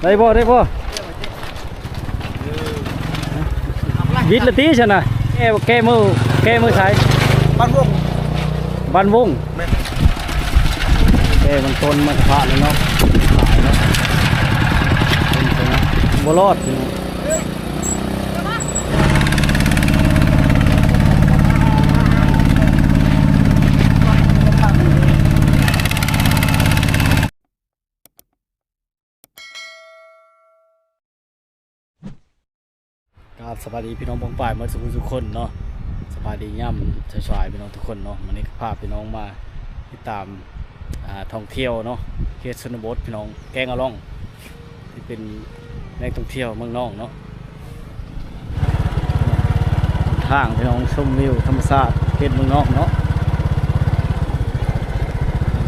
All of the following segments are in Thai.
ได้บ่วิทย์ละตีฉันน่ะแก้มือใช้บ้านวงแก้มันต้นมันผ่านเลยเนาะขายเนาะบ่รอดครับสวัสดีพี่น้องบงป่ายมาทุกคนเนาะสวัสดีย่ำชายพี่น้องทุกคนเนาะวันนี้พาพี่น้องมาติดตามท่องเที่ยวเนาะเขตชนบทพี่น้องแกงอะล่องที่เป็นแหล่งท่องเที่ยวเมืองนอกเนาะทางพี่น้องชมวิวธรรมชาติเขตเมืองนอกเนาะ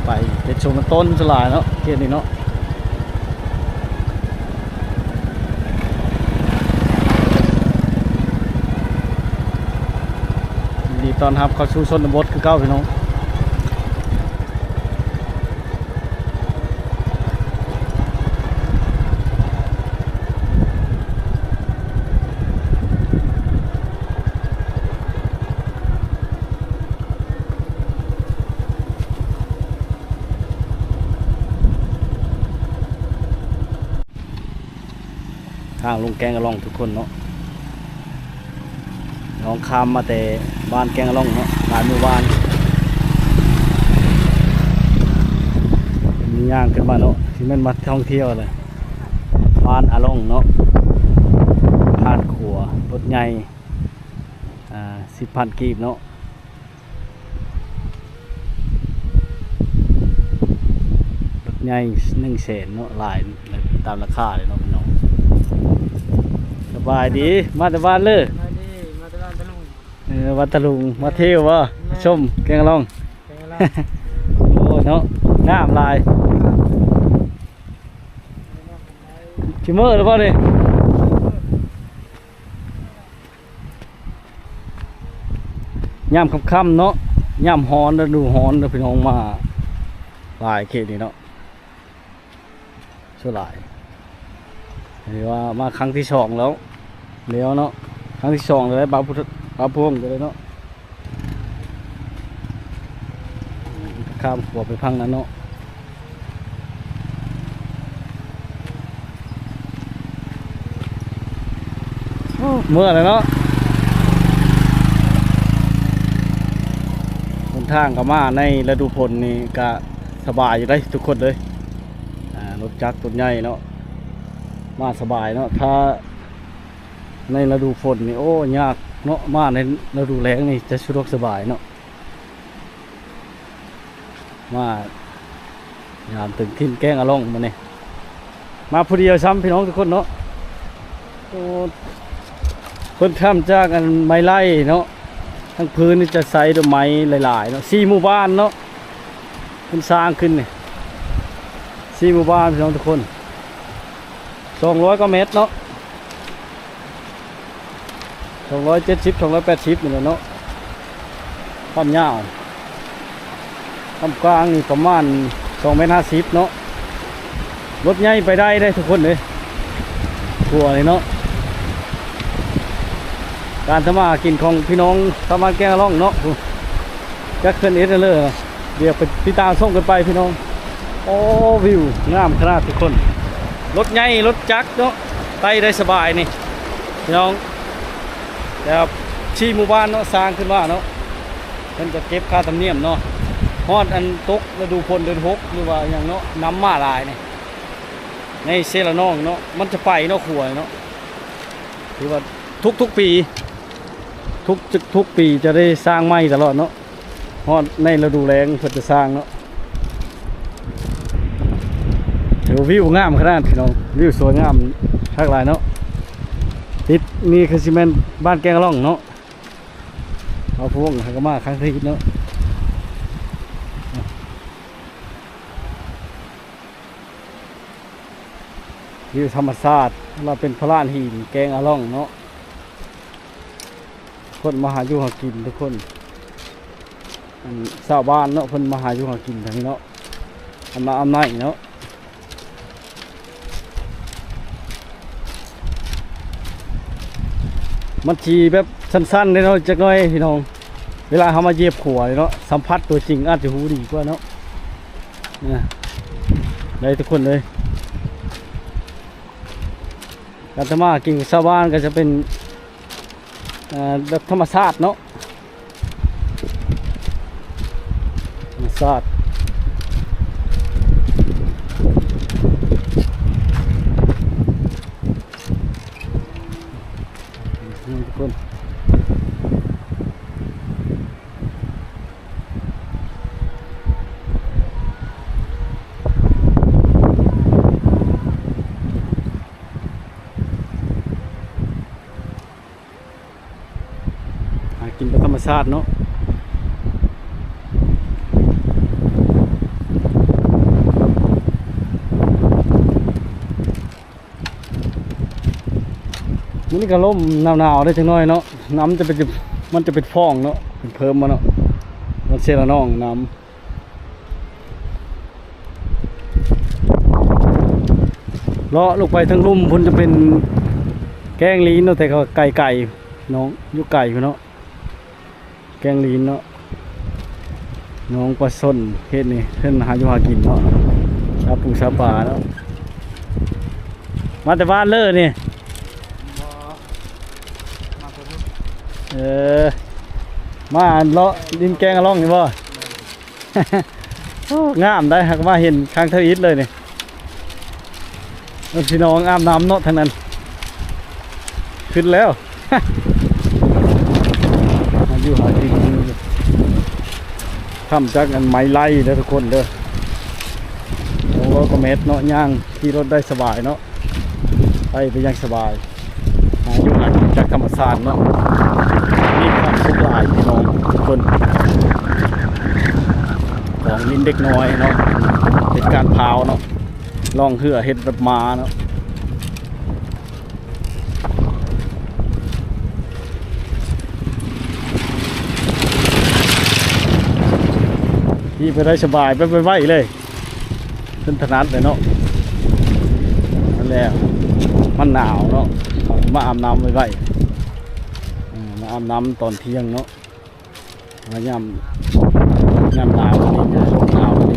ไปเป็นชมต้นสลายเนาะเขตนี้เนาะตอนครับเขาชูชนบทคือเก้าพี่น้องทางลงแกงกระล่องทุกคนเนาะน้องคามมาแต่บ้านแกงกระล่องเนาะหลายมือบ้านมีย่างขึ้นมาเนาะที่มันมาท่องเที่ยวเลยบ้านอาล่องเนาะผ่านขัวรถใหญ่10,000 กีบเนาะรถใหญ่100,000เนาะหลายตามราคาเลยเนาะพี่น้องสบายดีมาแต่บ้านเลยวัดตะลุงมาเที่ยววะชมแกงล่องโอ้เนาะน้ำลายชิมเมอร์หรือเปล่าเนี่ยย่ำค่ำๆเนาะย่ำฮอนแล้วดูฮอนแล้วพี่น้องมาลายเขตนี้เนาะช่วยลายหรือว่ามาครั้งที่2แล้วเลี้ยวเนาะครั้งที่2เลยบาพวงเลยเนาะข้ามหัวไปพังนั้นเนาะเมื่อไรเนาะบนทางกับมาในฤดูฝนนี่ก็สบายอยู่ได้ทุกคนเลยรถจักรตัวใหญ่เนาะมาสบายเนาะถ้าในฤดูฝนนี่โอ้ยากเนาะมาในฤดูแล้งนี่จะสะดวกสบายเนาะมายามถึงทิ้นแกงอะล่องมาเนี่ยมาพอดีซ้ำพี่น้องทุกคนเนาะโอ้คนข้ามจากกันไม้ไล่เนาะทั้งพื้นนี่จะใส่ดอกไม้หลายๆเนาะ4 หมู่บ้านเนาะมันสร้างขึ้นเนี่ย4 หมู่บ้านพี่น้องทุกคน200 กว่าเมตรเนาะ270 280นี่แหละเนาะความยาวความกว้างนี่ประมาณ2.50 เมตรเนาะรถใหญ่ไปได้ทุกคนเลยทัวร์เลยเนาะการทำมากินของพี่น้องทำมาแกงล่องเนาะจักขึ้นเลยเดี๋ยวไปติดตามส่งกันไปพี่น้องโอ้วิวงามขนาดทุกคนรถใหญ่รถจักรเนาะไปได้สบายนี่พี่น้องแล้วชีหมู่บ้านเนาะสร้างขึ้นว่าเนาะมันจะเก็บค่าธรรมเนียมเนาะฮอดอันตกฤดูฝนเดือน6หรือว่าอย่างเนาะน้ำมาลายนี่ในเซลนองเนาะมันจะไปเนาะขัวเนาะถือว่าทุกปีทุกปีจะได้สร้างไม้ตลอดเนาะฮอดในฤดูแล้งเพิ่นจะสร้างเนาะถือวิวงามขนาดพี่น้องวิวสวยงามทักหลายเนาะติดนี่คือซีเมนต์บ้านแกงล่องเนาะเอาพวงก็มาครั้งที่เนาะวิวธรรมชาติเราเป็นพระลานหินแกงอะล่องเนาะคนมาหาอยู่หากินทุกคนชาวบ้านเนาะคนมาหาอยู่หากินทางนี้เนาะอำนาจเนาะ มันชีแบบสั้นๆเลยเนาะจักหน่อยพี่น้องเวลาเขามาเหยียบขัวเนาะสัมผัสตัวจริงอาจจะหูดีกว่าเนาะเนี่ยได้ทุกคนเลยการทำมากินชาวบ้านก็จะเป็นแบบธรรมชาติเนาะธรรมชาติทุกคนกินเป็นธรรมชาติเนาะมันนี่ก็ล่มหนาวๆได้จังน้อยเนาะน้ำจะเป็นมันจะเป็นฟองเนาะเป็นเพิ่มมาเนาะมันเซละน้องน้ำเลาะลงไปทั้งลุ่มพุ่นจะเป็นแกงลีนเนาะแต่ก็ไก่น้องยุไก่เนาะแกงลีนเนาะน้องปลาส้นเฮ็ดนี่เพิ่นหาอยู่หากินเนาะชาปูชาปลาเนาะมาแต่บ้านเลยนี่มาเลาะดินแกงล่องนี่บ่ งามได้หากมาเห็นข้างเทอิฐเลยนี่พี่น้องอาบน้ำเนาะทางนั้นขึ้นแล้ว อยู่หากินทำจากกันไม้ไล่เด้อทุกคนเด้อ200 กว่าเมตรเนาะย่างขี่รถได้สบายเนาะไปยังสบายอยู่หากินจากธรรมชาติเนาะมีความสุขหลายพี่น้องทุกคนของลินเด็กน้อยเนาะเป็นการพาวเนาะล่องเหือเห็ดแบบมาเนาะที่ไปได้สบายไปไว้เลยขึ้นถนัดเลยเนาะนั่นแหละมันหนาวเนาะมาอาบน้ำไว้มาอาบน้ำตอนเที่ยงเนาะมายามหนาวนี่ลมหนาวนี่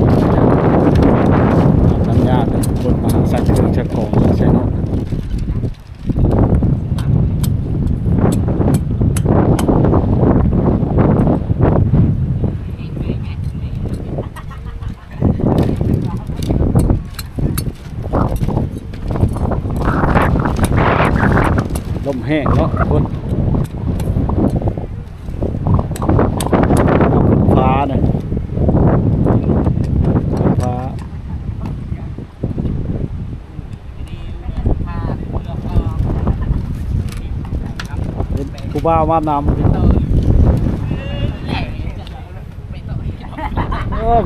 น้ำยาเป็นคนมาใส่เครื่องชักของใช่เนาะลมแห้งเนาะคนฟ้าเนี่ยฟ้ากูบ้าว่าน้ำ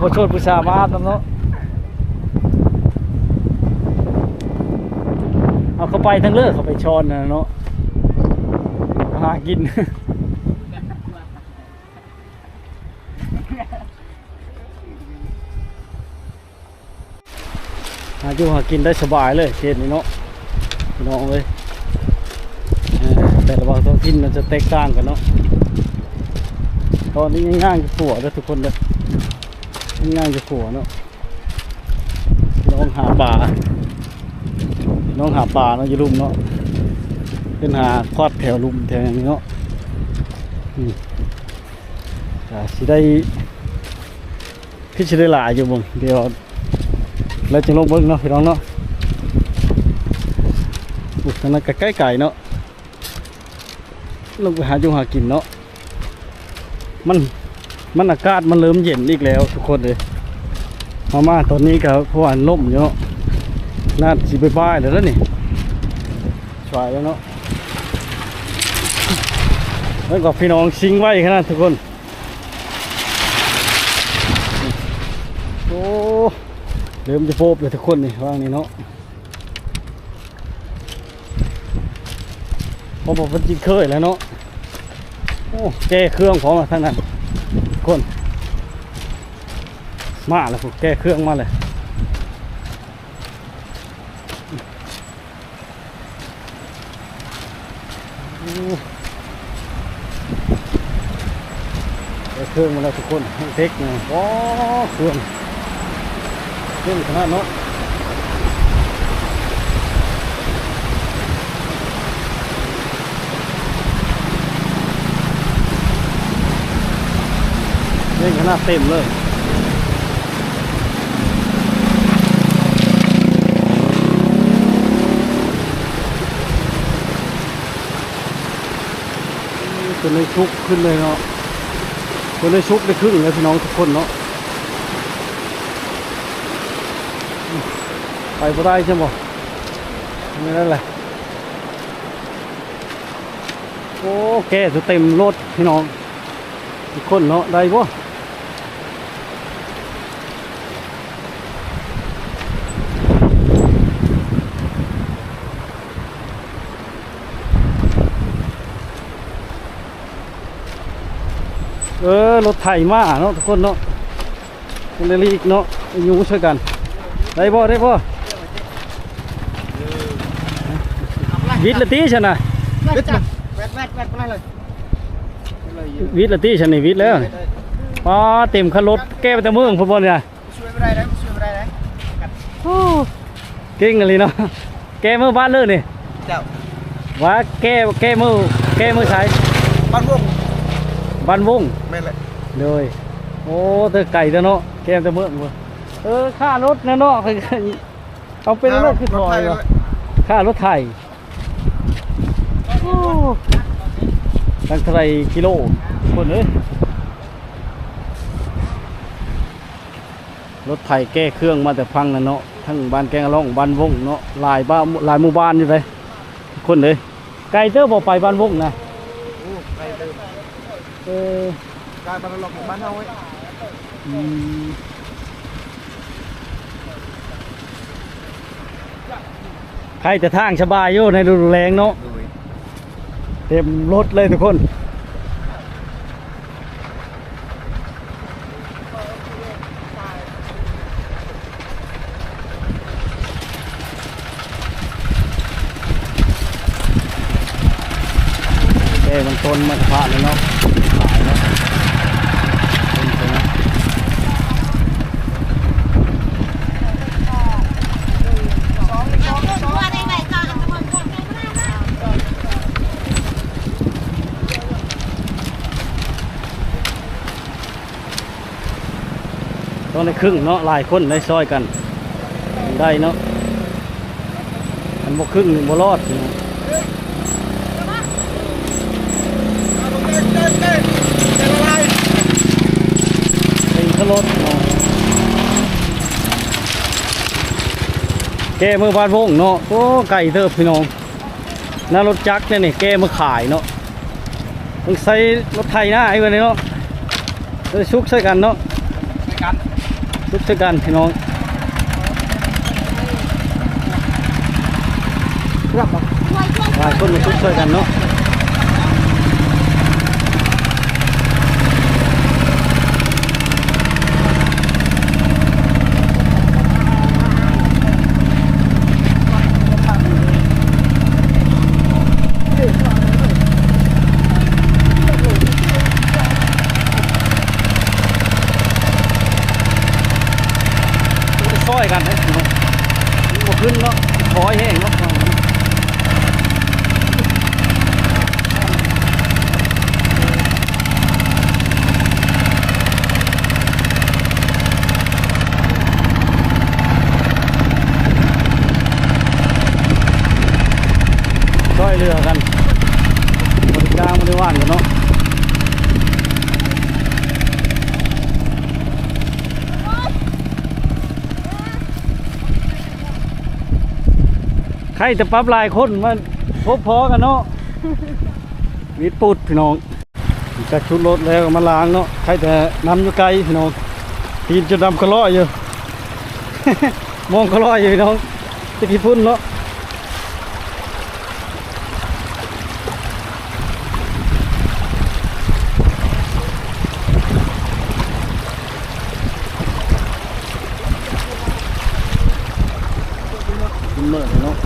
พอชดผู้ชายมาน้ำเนาะเอาเข้าไปทั้งเลิกเข้าไปชอนนะเนาะหากินหาอยู่หากินได้สบายเลยเขตนี้เนาะพี่น้องเลยแต่ละบางท้องถิ่นมันจะแตกต่างกันเนาะตอนนี้ง่ายๆจะขัวเลยทุกคนเลยง่ายๆจะขัวเนาะน้องหาปลาเนาะอยู่ลุ่มเนาะเป็นหาควาดแถวลุ่มแถวอย่างนี้เนาะสิได้พี่สิได้หลายอยู่บ่เดี๋ยวแล้วจึงลงเบิ้งเนาะพี่น้องเนาะอุดทางนั้นใกล้ไก่เนาะลงไปหาอยู่หากินเนาะมันอากาศมันเริ่มเย็นอีกแล้วทุกคนเลยมาตอนนี้ก็เพราะว่าล่มเนาะน่าสิบ่ายแล้วนี่สวยแล้วเนาะแล้วก็พี่น้องซิงไว้ขนาดทุกคนโอ้เริ่มจะโฟบเลยทุกคนนี่ว่างนี่เนาะพอบอกว่าจิเคยแล้วเนาะโอ้แก้เครื่องพร้อมทั้งนั้นทุกคนมาแล้วพวกแก้เครื่องมาเลย รื่องมาแล้วทุกคนเทคนะว้าเครื่องขนาดเนาะเล่นขนาดเต็มเลยตัวในชุกขึ้นเลยเนาะตัวในชุกได้ครึ่งแล้วพี่น้องทุกคนเนาะไปบ่ได้ใช่ไหมไม่ได้เลยโอ้แกจะเต็มรถพี่น้องทุกคนเนาะได้ปะรถไถมาเนาะทุกคนเนาะคนเล็กเนาะอยู่ช่วยกันได้ปะวิทย์ละตีฉันนะวิทย์ละตีฉันนี่วิทย์แล้วอ๋อเต็มคันรถแก้ไปแต่เมืองฟุตบอลเนี่ยช่วยไม่ได้เก่งอะไรเนาะแก้มือบ้านเลยนี่ว่าแก้มือใช้บ้านวงไม่เลยเลยโอ้เธอไก่เธอเนาะแก้แต่เมืองค่ารถนะเนาะเอาเป็นรถที่ถอยค่ารถไทยตั้งเท่าไรกิโลคนเอ้ยรถไถแก้เครื่องมาแต่พังนะเนาะทั้งบ้านแกงล่องบ้านวงเนาะหลายหมู่บ้านอยู่เลยคนเลยไกลเจ้าบอกไปบ้านวงนะไกลเจ้าบ้านหลอกบ้านเฮาไว้ใครจะทางสบายอยู่ในฤดูแล้งเนาะเต็มรถเลยทุกคนมันต้นมันผ่านเลยเนาะขายเนาะต้องได้ครึ่งเนาะหลายคนได้ซอยกันได้เนาะมันบ่ครึ่งบ่รอดรถแกมือบานวงเนาะโอ้ไก่เติบพี่น้องน่ารถจักรเนี่ยนี่แกมาขายเนาะต้องใส่รถไถหน้าไอ้วันนี้เนาะชุกใส่กันเนาะชุกใส่กันพี่น้องหลายคนมาชุกใส่กันเนาะซอยกันนะมันขึ้นเนาะคอยแห้งเนาะซอยเรือกันบริการบริวารกันเนาะใครจะปรับลายคนมันพบพอกันเนาะวิดปุดพี่น้องจากชุดรถแล้วมาล้างเนาะใครจะนำอยู่ไกลพี่น้องตีนจะดำกระล้ออยู่ มองกระล้ออยู่พี่น้องตะกี้พุ่นเนาะเมื่อเนาะ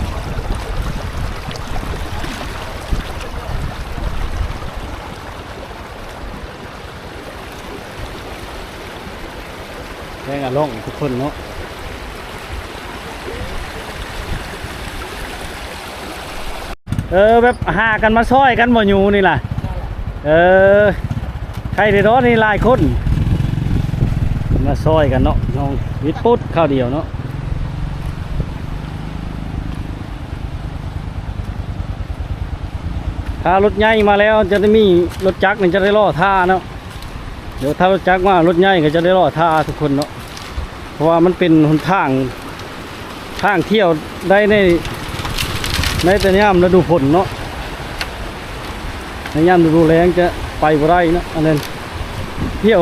งล่องทุกคนเนาะแบบหากันมาซ้อยกันบ่อยู่นี่ล่ะใครได้ร้อนนี่หลายคนมาซ้อยกันเนาะน้องวิทย์ปุ๊ดข้าวเดียวเนาะถ้ารถใหญ่มาแล้วจะได้มีรถจักรนี่จะได้ล่อท่าเนาะเดี๋ยวถ้ารถจักรมารถใหญ่ก็จะได้ล่อท่าทุกคนเนาะเพราะว่ามันเป็นหนทางเที่ยวได้ในแต่ยามฤดูฝนเนาะในยามฤดูแล้งจะไปบ่ได้เนาะอันนั้นเที่ยว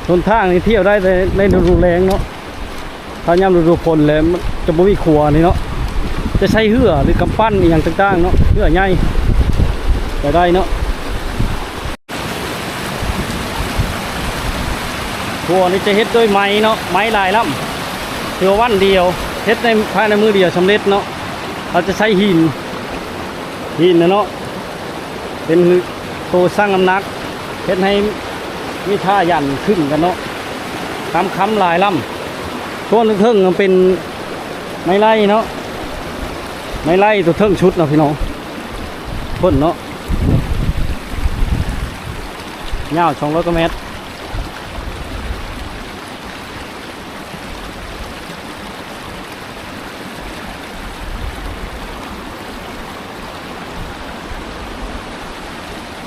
หนทางนี่เที่ยวได้ในฤดูแล้งเนาะถ้ายามฤดูฝนแล้วมันจะบ่มีขัวนี่เนาะจะใช้เหือหรือกำปั้นอย่างต่างๆเนาะเหือใหญ่ไปได้เนาะขัวนี่จะเฮ็ดด้วยไม้เนาะไม้ลายล่ำเดียววันเดียวเฮ็ดในภายในมือเดียวสำเร็จเนาะเราจะใช้หินนะเนาะเป็นตัวสร้างน้ำหนักเฮ็ดให้มีท่ายันขึ้นกันเนาะค้ำลายล่ำช่วงเทิงมันเป็นไม้ไล่เนาะไม้ไล่ตัวเทิงชุดเนาะพี่น้องพ่นเนาะยาว200 กว่าเมตร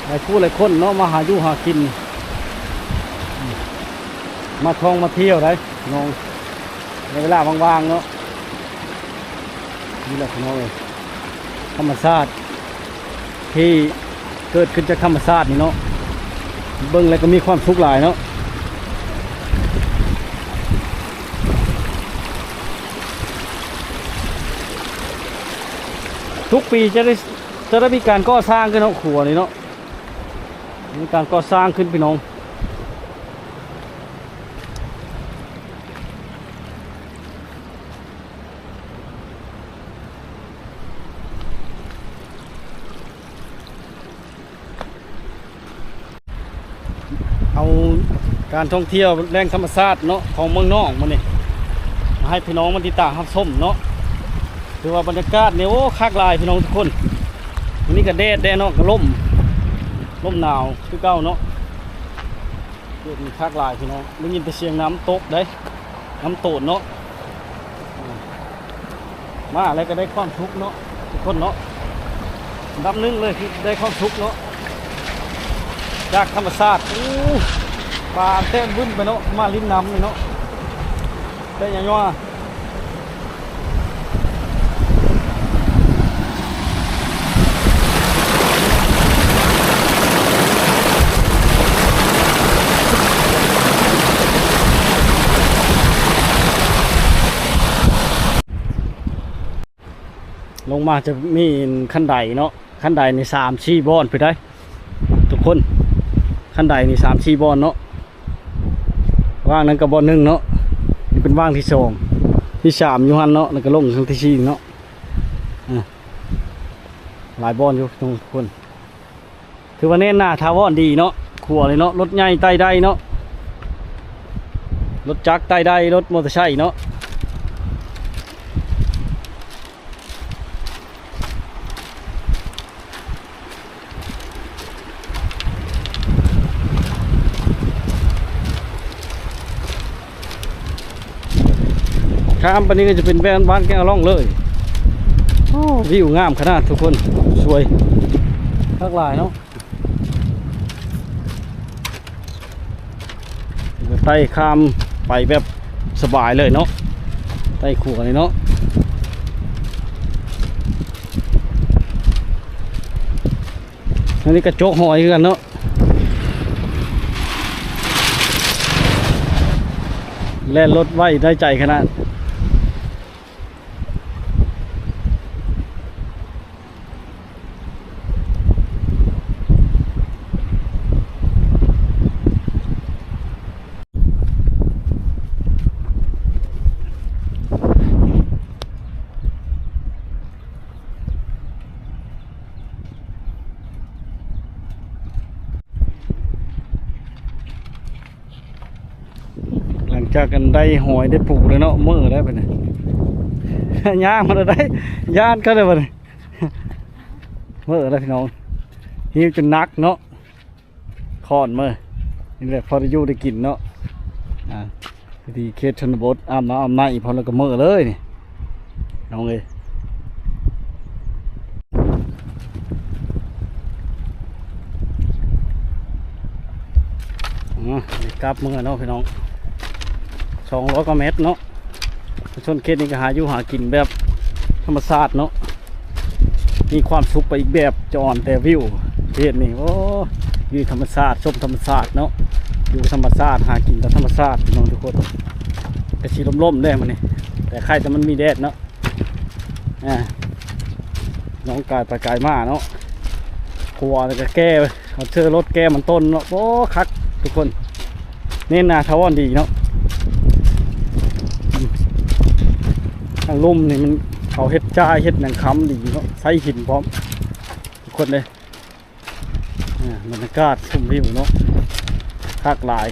หลายผู้หลายคนเนาะมาหาอยู่หากินมาท่องมาเที่ยวได้น้องในเวลาว่างๆเนาะนี่แหละน้องเลยธรรมชาติที่เกิดขึ้นจากธรรมชาตินี่เนาะเบิ่งแล้วก็มีความสุขหลายเนาะทุกปีจะได้มีการก่อสร้างขึ้นเนาะขัวนี่เนาะมีการก่อสร้างขึ้นพี่น้องเอาการท่องเที่ยวแหล่งธรรมชาติเนาะของเมืองนอกมาเนี่ยมาให้พี่น้องมันติดตามรับชมเนาะคือว่าบรรยากาศเนี่ยโอ้คักลายพี่น้องทุกคนวันนี้ก็แดดเนาะก็ล่มหนาวคือเก่าเนาะเกิดมีคักลายพี่น้องได้ยินแต่เสียงน้ำตกได้น้ำโตดเนาะมาอะไรก็ได้ความทุกข์เนาะทุกคนเนาะดับนึงเลยคือได้ความทุกข์เนาะจากธรรมชาติปลาเต้นบึ้นไปเนาะมาลิ้มน้ำเลยเนาะได้ยังว่าลงมาจะมีขั้นใดเนาะขั้นใดใน3-4 บอนไปได้ทุกคนขั้นใดใน3-4 บอนเนาะว่างนั้นกับบอน1เนาะนี่เป็นว่างที่2ที่3อยู่หันเนาะแล้วก็ลงทั้งที่4เนาะหลายบอนอยู่ทุกคนถือว่าเน้นหน้าทาวอนดีเนาะขัวเลยเนาะรถใหญ่ไต่ได้เนาะรถจักรไต่ได้รถมอเตอร์ไซค์เนาะข้ามไปนี้ก็จะเป็นบ้านแก้วล่องเลยวิวงามขนาดทุกคนสวยทักลายเนาะไต่ข้ามไปแบบสบายเลยเนาะไต่ขัวเลยเนาะอันนี้กระจกหอยกันเนาะแล่นรถไว้ได้ใจขนาด จากกันได้หอยได้ปลูกเลยเนาะมื้อได้ไปเนี่ยย่างมันได้ย่านก็ได้ไปเนี่ยมื้อได้พี่น้องหิวจนนักเนาะคอนมื้อนี่แหละพอได้อยู่ได้กินเนาะที่เขตชนบทอาบน้ำอาบในพอแล้วก็มื้อเลยนี่น้องเอ้ยกลับมื้อเนาะพี่น้อง200 กว่าเมตรเนาะชนเขตนี้ก็หาอยู่หากินแบบธรรมชาติเนาะมีความสุขไปอีกแบบจอนแต่วิวเขตนี้โอ้อยู่ธรรมชาติชมธรรมชาติเนาะอยู่ธรรมชาติหากินกับธรรมชาติน้องทุกคนกระชีล่มๆได้มันนี่แต่ใครแต่มันมีแดดเนาะน้องกายไปกายมาเนาะขวานก็แก้เขาเจอรถแก้มันต้นเนาะโอ้คักทุกคนเน้นนาทาวอนดีเนาะทางลุ่มนี่มันเขาเฮ็ดจ้าเฮ็ดหนังค้ำดีเนาะใส่หินพร้อมทุกคนเลยบรรยากาศชมวิวเนาะคักหลาย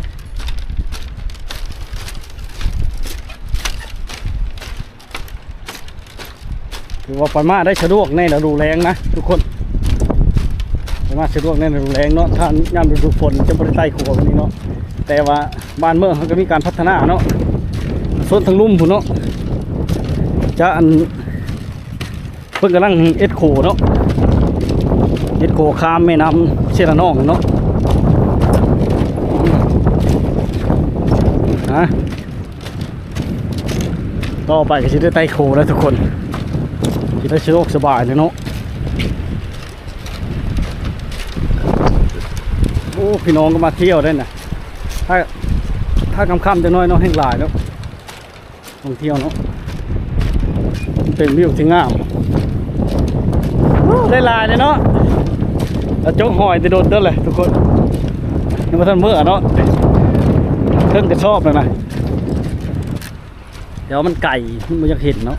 ถือว่าไปมาได้สะดวกในฤดูแล้งนะทุกคนไปมาสะดวกในฤดูแล้งเนาะถ้ายามฤดูฝนจะบริไตขัวแบบนี้เนาะแต่ว่าบ้านเมืองเขาก็มีการพัฒนาเนาะส่วนทางลุ่มพุ่นเนาะจะอันเพิ่งกำลังเอ็ดโคเนาะเอ็ดโคข้ามแม่น้ำเชลนองเนาะต่อไปก็จะได้ไต่โคแล้วทุกคนจะได้สะดวกสบายเลยเนาะโอ้พี่น้องก็มาเที่ยวได้นะถ้าค่ำๆจะน้อยเนาะแห้งหลายแล้วท่องเที่ยวเนาะเป็นวิวที่งามได้ลายเลยเนาะแล้วจกหอยจะโดนเด้อเลยทุกคนนี่มาท่านเมื่อเนาะเพิ่งจะชอบเลยนะเดี๋ยวมันไก่มันอยากเห็นเนาะ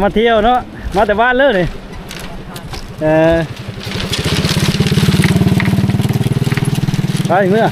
มาเที่ยวเนาะมาแต่บ้านเลยไปเมื่อ